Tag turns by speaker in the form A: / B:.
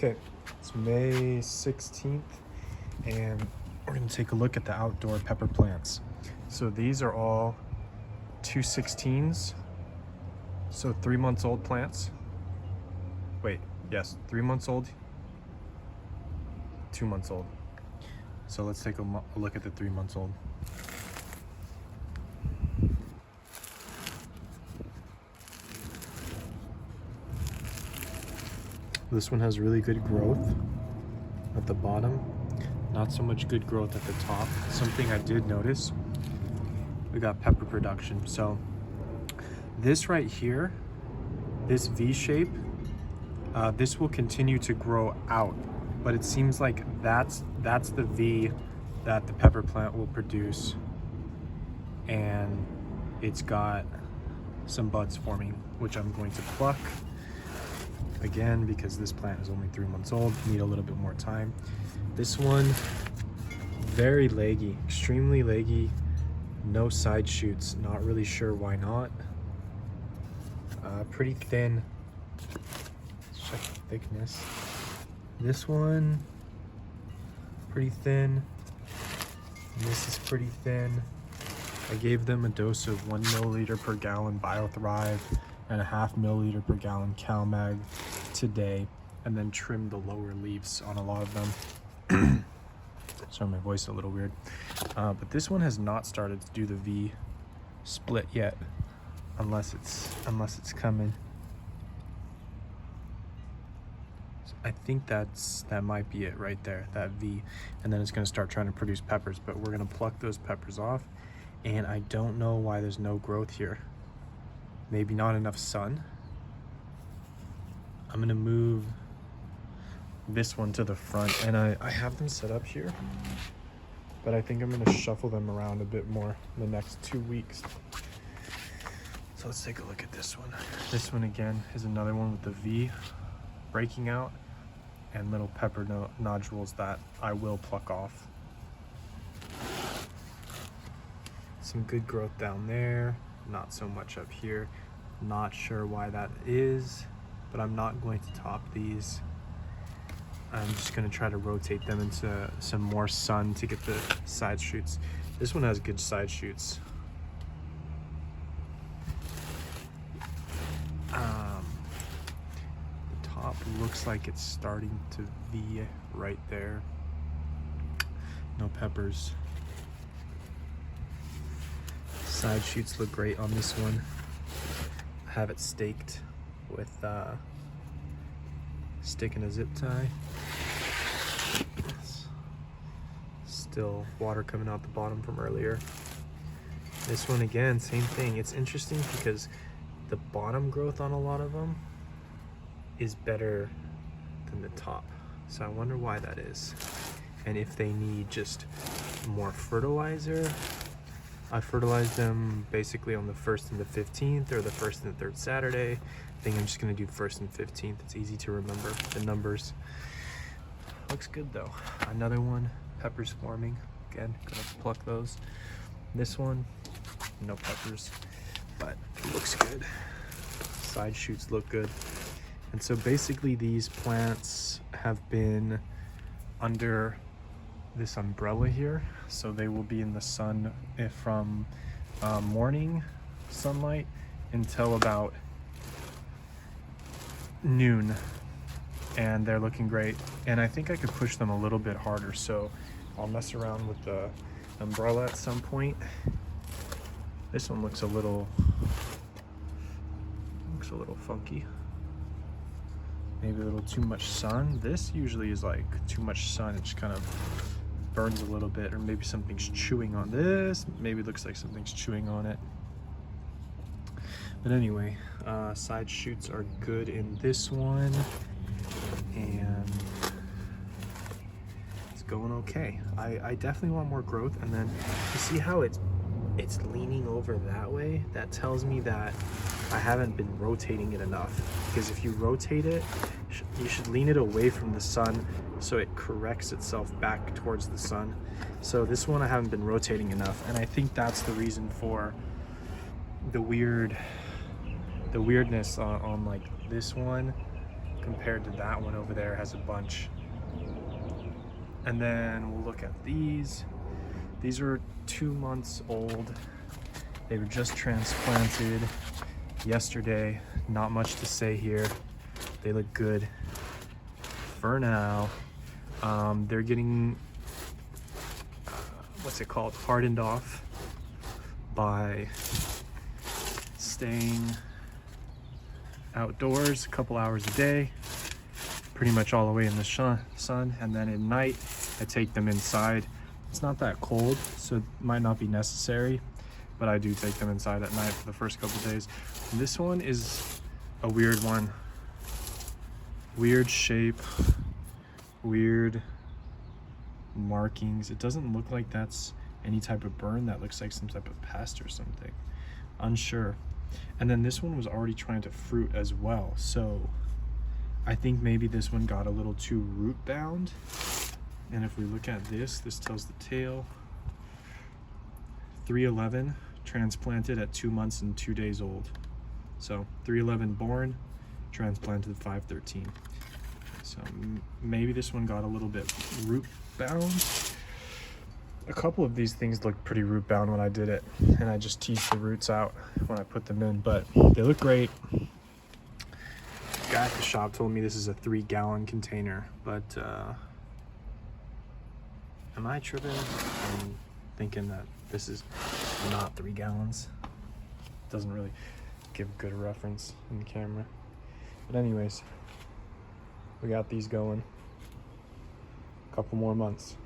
A: Okay, it's May 16th, and we're gonna take a look at the outdoor pepper plants. So these are all 216s, so 3 months old plants. Wait, yes, 3 months old, 2 months old. So let's take a look at the 3 months old. This one has really good growth at the bottom, not so much good growth at the top. Something I did notice, we got pepper production. So this right here, this V shape, this will continue to grow out, but it seems like that's the V that the pepper plant will produce, and it's got some buds forming, which I'm going to pluck. Again, because this plant is only 3 months old, need a little bit more time. This one, very leggy, extremely leggy, no side shoots, not really sure why not. Pretty thin. Let's check the thickness. This one, pretty thin. And this is pretty thin. I gave them a dose of 1 milliliter per gallon Biothrive and a 0.5 milliliter per gallon Calmag today, and then trimmed the lower leaves on a lot of them. Sorry, my voice is a little weird. But this one has not started to do the V split yet, unless it's coming. So I think that might be it right there, that V, and then it's going to start trying to produce peppers. But we're going to pluck those peppers off, and I don't know why there's no growth here. Maybe not enough sun. I'm gonna move this one to the front, and I have them set up here, but I think I'm gonna shuffle them around a bit more in the next 2 weeks. So let's take a look at this one. This one again is another one with the V breaking out and little pepper nodules that I will pluck off. Some good growth down there, not so much up here. Not sure why that is, but I'm not going to top these. I'm just going to try to rotate them into some more sun to get the side shoots. This one has good side shoots. The top looks like it's starting to V right there. No peppers. Side shoots look great on this one. I have it staked with stick and a zip tie. Still water coming out the bottom from earlier. This one again, same thing. It's interesting because the bottom growth on a lot of them is better than the top. So I wonder why that is. And if they need just more fertilizer. I fertilized them basically on the 1st and the 15th, or the 1st and the 3rd Saturday. I think I'm just gonna do 1st and 15th. It's easy to remember the numbers. Looks good though. Another one, peppers forming. Again, gonna pluck those. This one, no peppers, but it looks good. Side shoots look good. And so basically these plants have been under this umbrella here, so they will be in the sun from morning sunlight until about noon, and they're looking great. And I think I could push them a little bit harder, so I'll mess around with the umbrella at some point. This one looks a little funky, maybe a little too much sun. This usually is like too much sun, it just kind of burns a little bit, or maybe something's chewing on this. Maybe it looks like something's chewing on it. But anyway, side shoots are good in this one, and it's going okay. I definitely want more growth. And then you see how it's leaning over that way? That tells me that I haven't been rotating it enough, because if you rotate it, you should lean it away from the sun so it corrects itself back towards the sun. So this one I haven't been rotating enough, and I think that's the reason for the weirdness on like this one compared to that one over there has a bunch. And then we'll look at these. These are 2 months old. They were just transplanted yesterday. Not much to say here. They look good for now. They're getting, what's it called? Hardened off by staying outdoors a couple hours a day, pretty much all the way in the sun. And then at night, I take them inside. It's not that cold, so it might not be necessary, but I do take them inside at night for the first couple days. And this one is a weird one. Weird shape, weird markings. It doesn't look like that's any type of burn. That looks like some type of pest or something. Unsure. And then this one was already trying to fruit as well. So I think maybe this one got a little too root bound. And if we look at this tells the tale. 311 transplanted at 2 months and 2 days old. So 311 born, transplanted 513. So maybe this one got a little bit root bound. A couple of these things looked pretty root bound when I did it, and I just teased the roots out when I put them in, but they look great. The guy at the shop told me this is a 3-gallon container, but am I tripping? I'm thinking that this is not 3 gallons. Doesn't really give a good reference in the camera. But anyways, we got these going. A couple more months.